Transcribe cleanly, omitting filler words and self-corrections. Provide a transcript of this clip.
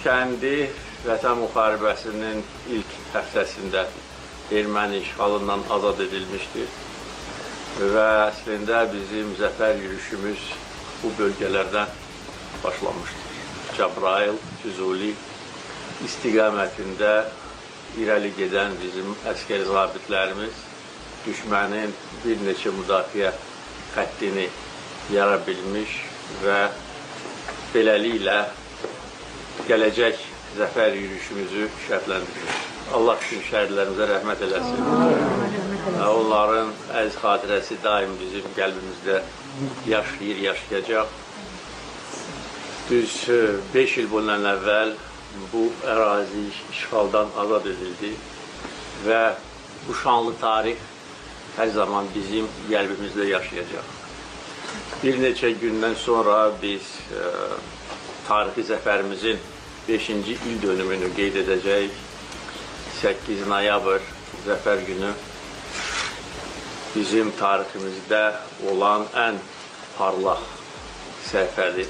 kəndi Vətən müharibəsinin ilk həftəsində erməni işğalından azad edilmişdir. Və əslində bizim zəfər yürüşümüz bu bölgələrdən başlamışdır. Cəbrayıl, Füzuli istiqamətində irəli gedən bizim əskeri zabitlərimiz düşmənin bir neçə müdafiə xəttini yara bilmiş və beləliklə gələcək zəfər yürüşümüzü şərtləndirmiş. Allah bütün şəhidlərimizə rəhmət eləsin. Onların əziz xatirəsi daim bizim qəlbimizdə yaşayır, yaşayacaq. Düz 5 il bundan əvvəl bu ərazi işğaldan azad edildi və bu şanlı tarix hər zaman bizim qəlbimizdə yaşayacaq. Bir neçə gündən sonra biz tarixi zəfərimizin 5-ci il dönümünü qeyd edəcəyik. 8 noyabr zəfər günü bizim tariximizdə olan ən parlaq səhifədir.